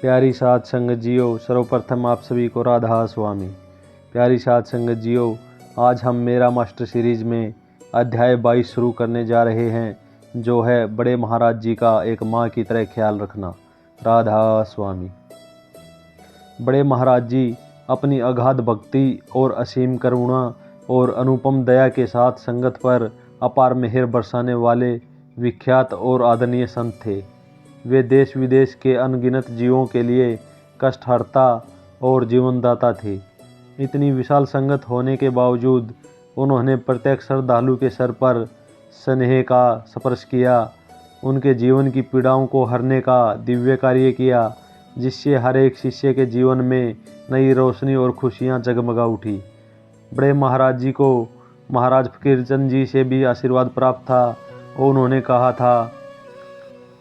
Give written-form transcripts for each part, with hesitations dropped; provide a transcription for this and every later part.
प्यारी साध संगत जियो, सर्वप्रथम आप सभी को राधा स्वामी। प्यारी साध संगत जियो, आज हम मेरा मास्टर सीरीज में अध्याय 22 शुरू करने जा रहे हैं, जो है बड़े महाराज जी का एक माँ की तरह ख्याल रखना। राधा स्वामी। बड़े महाराज जी अपनी अगाध भक्ति और असीम करुणा और अनुपम दया के साथ संगत पर अपार मेहर बरसाने वाले विख्यात और आदरणीय संत थे। वे देश विदेश के अनगिनत जीवों के लिए कष्टहर्ता और जीवनदाता थे। इतनी विशाल संगत होने के बावजूद उन्होंने प्रत्येक श्रद्धालु के सर पर स्नेह का स्पर्श किया, उनके जीवन की पीड़ाओं को हरने का दिव्य कार्य किया, जिससे हर एक शिष्य के जीवन में नई रोशनी और खुशियाँ जगमगा उठी। बड़े महाराज जी को महाराज फकीरचंद जी से भी आशीर्वाद प्राप्त था और उन्होंने कहा था,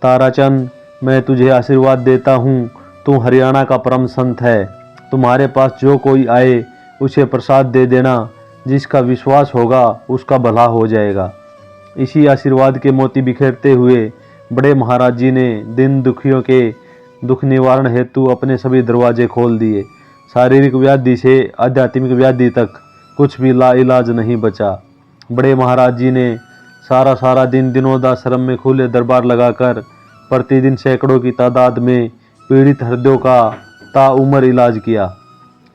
ताराचंद, मैं तुझे आशीर्वाद देता हूँ, तू हरियाणा का परम संत है। तुम्हारे पास जो कोई आए उसे प्रसाद दे देना, जिसका विश्वास होगा उसका भला हो जाएगा। इसी आशीर्वाद के मोती बिखेरते हुए बड़े महाराज जी ने दिन दुखियों के दुख निवारण हेतु अपने सभी दरवाजे खोल दिए। शारीरिक व्याधि से आध्यात्मिक व्याधि तक कुछ भी लाइलाज नहीं बचा। बड़े महाराज जी ने सारा दिन दिनोदाश्रम में खुले दरबार लगाकर प्रतिदिन सैकड़ों की तादाद में पीड़ित हृदयों का ताउम्र इलाज किया।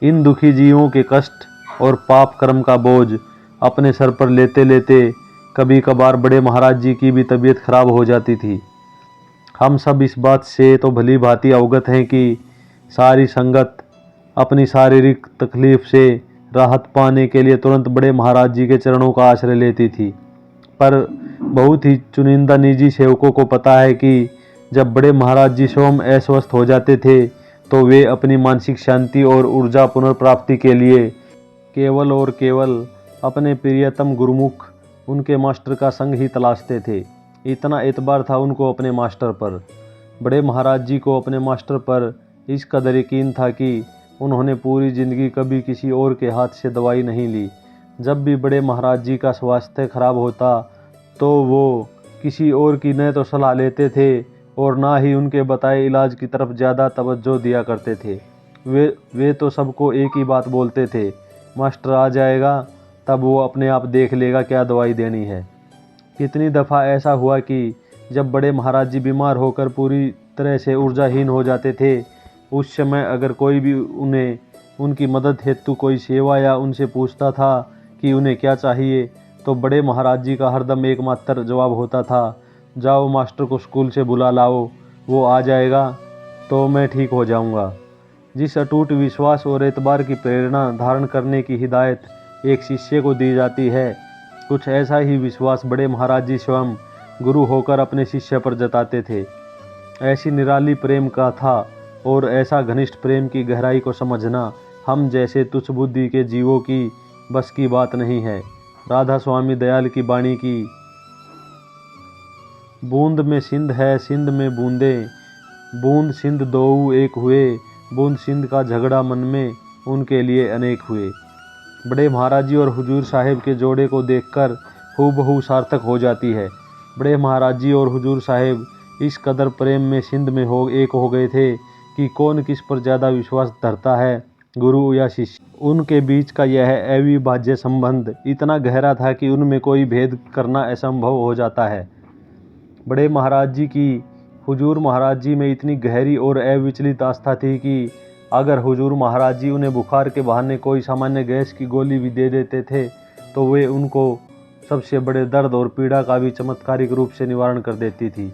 इन दुखी जीवों के कष्ट और पाप कर्म का बोझ अपने सर पर लेते लेते कभी कभार बड़े महाराज जी की भी तबीयत खराब हो जाती थी। हम सब इस बात से तो भली भांति अवगत हैं कि सारी संगत अपनी शारीरिक तकलीफ से राहत पाने के लिए तुरंत बड़े महाराज जी के चरणों का आश्रय लेती थी, पर बहुत ही चुनिंदा निजी सेवकों को पता है कि जब बड़े महाराज जी स्वयं अस्वस्थ हो जाते थे तो वे अपनी मानसिक शांति और ऊर्जा पुनर्प्राप्ति के लिए केवल और केवल अपने प्रियतम गुरुमुख उनके मास्टर का संग ही तलाशते थे। इतना एतबार था उनको अपने मास्टर पर। बड़े महाराज जी को अपने मास्टर पर इस कदर यकीन था कि उन्होंने पूरी ज़िंदगी कभी किसी और के हाथ से दवाई नहीं ली। जब भी बड़े महाराज जी का स्वास्थ्य खराब होता तो वो किसी और की न तो सलाह लेते थे और ना ही उनके बताए इलाज की तरफ ज़्यादा तवज्जो दिया करते थे। वे तो सबको एक ही बात बोलते थे, मास्टर आ जाएगा तब वो अपने आप देख लेगा क्या दवाई देनी है। कितनी दफ़ा ऐसा हुआ कि जब बड़े महाराज जी बीमार होकर पूरी तरह से ऊर्जाहीन हो जाते थे, उस समय अगर कोई भी उन्हें उनकी मदद हेतु कोई सेवा या उनसे पूछता था कि उन्हें क्या चाहिए, तो बड़े महाराज जी का हरदम एकमात्र जवाब होता था, जाओ मास्टर को स्कूल से बुला लाओ, वो आ जाएगा तो मैं ठीक हो जाऊंगा। जिस अटूट विश्वास और एतबार की प्रेरणा धारण करने की हिदायत एक शिष्य को दी जाती है, कुछ ऐसा ही विश्वास बड़े महाराज जी स्वयं गुरु होकर अपने शिष्य पर जताते थे। ऐसी निराली प्रेम का था और ऐसा घनिष्ठ प्रेम की गहराई को समझना हम जैसे तुच्छ बुद्धि के जीवों की बस की बात नहीं है। राधा स्वामी दयाल की वाणी की, बूंद में सिंध है सिंध में बूंदे, बूंद सिंध दोऊ एक हुए, बूंद सिंध का झगड़ा मन में उनके लिए अनेक हुए। बड़े महाराज जी और हुजूर साहिब के जोड़े को देखकर हूबहू सार्थक हो जाती है। बड़े महाराज जी और हुजूर साहिब इस कदर प्रेम में सिंध में एक हो गए थे कि कौन किस पर ज़्यादा विश्वास धरता है, गुरु या शिष्य। उनके बीच का यह अविभाज्य संबंध इतना गहरा था कि उनमें कोई भेद करना असंभव हो जाता है। बड़े महाराज जी की हुजूर महाराज जी में इतनी गहरी और अविचलित आस्था थी कि अगर हुजूर महाराज जी उन्हें बुखार के बहाने कोई सामान्य गैस की गोली भी दे देते थे तो वे उनको सबसे बड़े दर्द और पीड़ा का भी चमत्कारिक रूप से निवारण कर देती थी।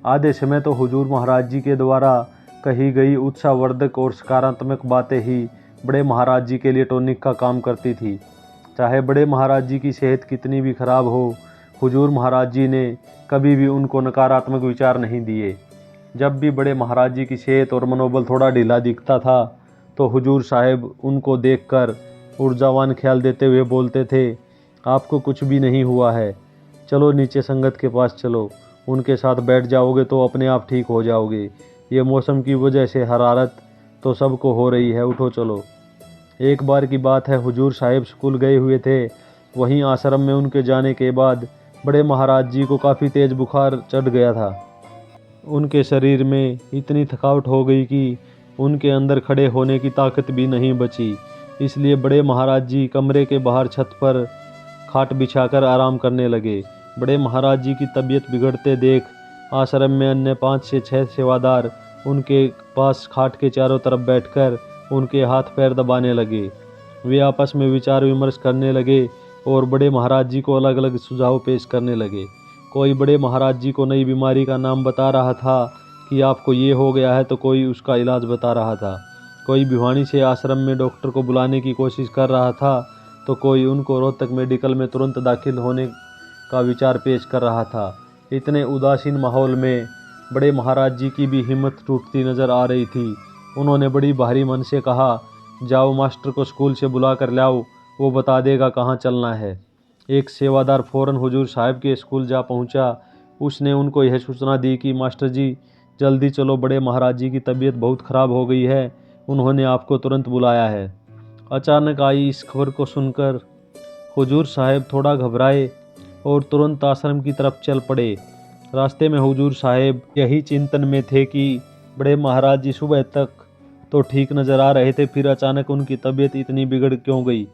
आधे समय तो हुजूर महाराज जी के द्वारा कही गई उत्साहवर्धक और सकारात्मक बातें ही बड़े महाराज जी के लिए टॉनिक का काम करती थी। चाहे बड़े महाराज जी की सेहत कितनी भी खराब हो, हुजूर महाराज जी ने कभी भी उनको नकारात्मक विचार नहीं दिए। जब भी बड़े महाराज जी की सेहत और मनोबल थोड़ा ढीला दिखता था तो हुजूर साहिब उनको देखकर ऊर्जावान ख्याल देते हुए बोलते थे, आपको कुछ भी नहीं हुआ है, चलो नीचे संगत के पास चलो, उनके साथ बैठ जाओगे तो अपने आप ठीक हो जाओगे। ये मौसम की वजह से हरारत तो सबको हो रही है, उठो चलो। एक बार की बात है, हुजूर साहिब स्कूल गए हुए थे। वहीं आश्रम में उनके जाने के बाद बड़े महाराज जी को काफ़ी तेज़ बुखार चढ़ गया था। उनके शरीर में इतनी थकावट हो गई कि उनके अंदर खड़े होने की ताकत भी नहीं बची। इसलिए बड़े महाराज जी कमरे के बाहर छत पर खाट बिछाकर आराम करने लगे। बड़े महाराज जी की तबीयत बिगड़ते देख आश्रम में अन्य 5 से 6 सेवादार उनके पास खाट के चारों तरफ बैठकर उनके हाथ पैर दबाने लगे। वे आपस में विचार विमर्श करने लगे और बड़े महाराज जी को अलग अलग सुझाव पेश करने लगे। कोई बड़े महाराज जी को नई बीमारी का नाम बता रहा था कि आपको ये हो गया है, तो कोई उसका इलाज बता रहा था। कोई भिवानी से आश्रम में डॉक्टर को बुलाने की कोशिश कर रहा था, तो कोई उनको रोहतक मेडिकल में तुरंत दाखिल होने का विचार पेश कर रहा था। इतने उदासीन माहौल में बड़े महाराज जी की भी हिम्मत टूटती नजर आ रही थी। उन्होंने बड़ी भारी मन से कहा, जाओ मास्टर को स्कूल से बुला कर लाओ, वो बता देगा कहाँ चलना है। एक सेवादार फौरन हुजूर साहब के स्कूल जा पहुंचा। उसने उनको यह सूचना दी कि मास्टर जी जल्दी चलो, बड़े महाराज जी की तबीयत बहुत ख़राब हो गई है, उन्होंने आपको तुरंत बुलाया है। अचानक आई इस खबर को सुनकर हुजूर साहब थोड़ा घबराए और तुरंत आश्रम की तरफ चल पड़े। रास्ते में हुजूर साहब यही चिंतन में थे कि बड़े महाराज जी सुबह तक तो ठीक नज़र आ रहे थे, फिर अचानक उनकी तबीयत इतनी बिगड़ क्यों गई।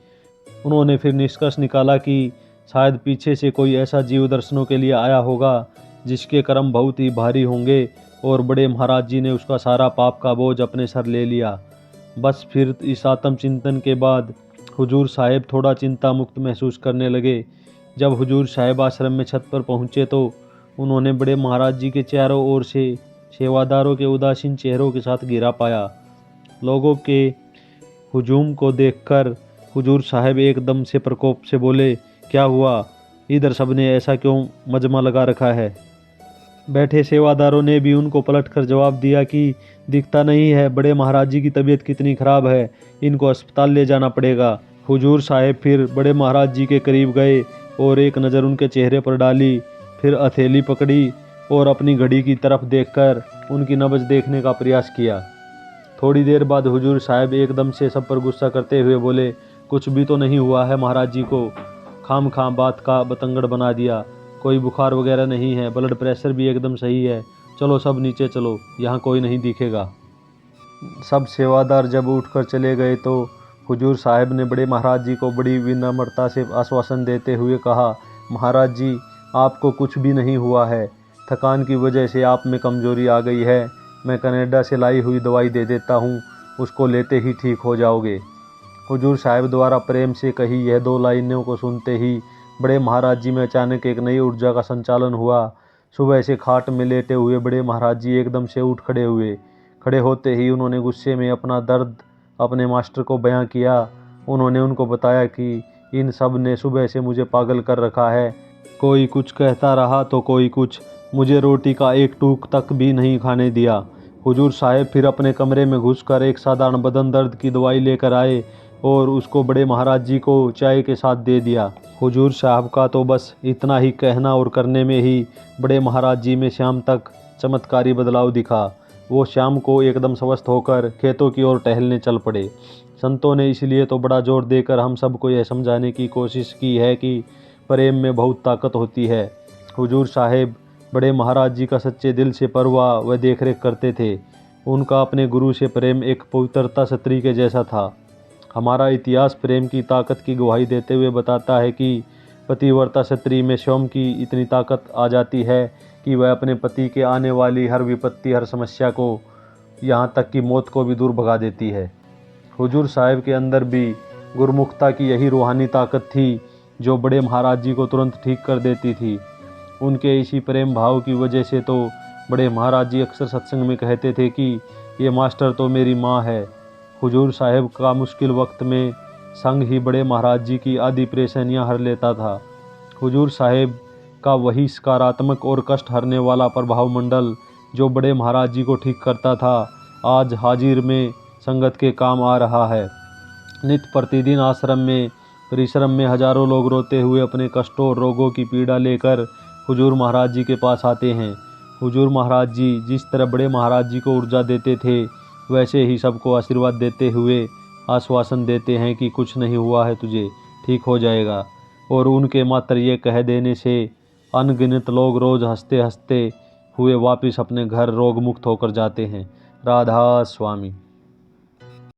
उन्होंने फिर निष्कर्ष निकाला कि शायद पीछे से कोई ऐसा जीव दर्शनों के लिए आया होगा जिसके कर्म बहुत ही भारी होंगे और बड़े महाराज जी ने उसका सारा पाप का बोझ अपने सर ले लिया। बस फिर इस आत्मचिंतन के बाद हुजूर साहब थोड़ा चिंता मुक्त महसूस करने लगे। जब हुजूर साहब आश्रम में छत पर पहुँचे तो उन्होंने बड़े महाराज जी के चारों ओर से सेवादारों के उदासीन चेहरों के साथ घिरा पाया। लोगों के हुजूम को देखकर हुजूर साहब एकदम से प्रकोप से बोले, क्या हुआ, इधर सबने ऐसा क्यों मजमा लगा रखा है। बैठे सेवादारों ने भी उनको पलटकर जवाब दिया कि दिखता नहीं है बड़े महाराज जी की तबीयत कितनी ख़राब है, इनको अस्पताल ले जाना पड़ेगा। हुजूर साहब फिर बड़े महाराज जी के करीब गए और एक नज़र उनके चेहरे पर डाली, फिर हथेली पकड़ी और अपनी घड़ी की तरफ देखकर उनकी नब्ज देखने का प्रयास किया। थोड़ी देर बाद हुजूर साहब एकदम से सब पर गुस्सा करते हुए बोले, कुछ भी तो नहीं हुआ है महाराज जी को, खाम खाम बात का बतंगड़ बना दिया, कोई बुखार वगैरह नहीं है, ब्लड प्रेशर भी एकदम सही है, चलो सब नीचे चलो, यहाँ कोई नहीं दिखेगा। सब सेवादार जब उठकर चले गए तो हुजूर साहब ने बड़े महाराज जी को बड़ी विनम्रता से आश्वासन देते हुए कहा, महाराज जी आपको कुछ भी नहीं हुआ है, थकान की वजह से आप में कमजोरी आ गई है, मैं कनाडा से लाई हुई दवाई दे देता हूँ, उसको लेते ही ठीक हो जाओगे। हुजूर साहब द्वारा प्रेम से कही यह 2 लाइनों को सुनते ही बड़े महाराज जी में अचानक एक नई ऊर्जा का संचालन हुआ। सुबह से खाट में लेटे हुए बड़े महाराज जी एकदम से उठ खड़े हुए। खड़े होते ही उन्होंने गुस्से में अपना दर्द अपने मास्टर को बयां किया। उन्होंने उनको बताया कि इन सब ने सुबह से मुझे पागल कर रखा है, कोई कुछ कहता रहा तो कोई कुछ, मुझे रोटी का एक टूक तक भी नहीं खाने दिया। हुजूर साहब फिर अपने कमरे में घुसकर एक साधारण बदन दर्द की दवाई लेकर आए और उसको बड़े महाराज जी को चाय के साथ दे दिया। हुजूर साहब का तो बस इतना ही कहना और करने में ही बड़े महाराज जी में शाम तक चमत्कारी बदलाव दिखा। वो शाम को एकदम स्वस्थ होकर खेतों की ओर टहलने चल पड़े। संतों ने इसलिए तो बड़ा जोर देकर हम सबको यह समझाने की कोशिश की है कि प्रेम में बहुत ताकत होती है। हुजूर साहब बड़े महाराज जी का सच्चे दिल से परवाह व देखरेख करते थे। उनका अपने गुरु से प्रेम एक पवित्रता छतरी के जैसा था। हमारा इतिहास प्रेम की ताकत की गवाही देते हुए बताता है कि पतिव्रता स्त्री में स्वयं की इतनी ताकत आ जाती है कि वह अपने पति के आने वाली हर विपत्ति, हर समस्या को, यहाँ तक कि मौत को भी दूर भगा देती है। हुजूर साहब के अंदर भी गुरमुखता की यही रूहानी ताकत थी जो बड़े महाराज जी को तुरंत ठीक कर देती थी। उनके इसी प्रेम भाव की वजह से तो बड़े महाराज जी अक्सर सत्संग में कहते थे कि ये मास्टर तो मेरी माँ है। हुजूर साहब का मुश्किल वक्त में संग ही बड़े महाराज जी की आधी परेशानियाँ हर लेता था। हुजूर साहब का वही सकारात्मक और कष्ट हरने वाला प्रभाव मंडल जो बड़े महाराज जी को ठीक करता था, आज हाजिर में संगत के काम आ रहा है। नित्य प्रतिदिन आश्रम में परिश्रम में हजारों लोग रोते हुए अपने कष्टों और रोगों की पीड़ा लेकर हुजूर महाराज जी के पास आते हैं। हुजूर महाराज जी जिस तरह बड़े महाराज जी को ऊर्जा देते थे, वैसे ही सबको आशीर्वाद देते हुए आश्वासन देते हैं कि कुछ नहीं हुआ है तुझे, ठीक हो जाएगा। और उनके मात्र ये कह देने से अनगिनत लोग रोज़ हंसते हंसते हुए वापस अपने घर रोग मुक्त होकर जाते हैं। राधा स्वामी।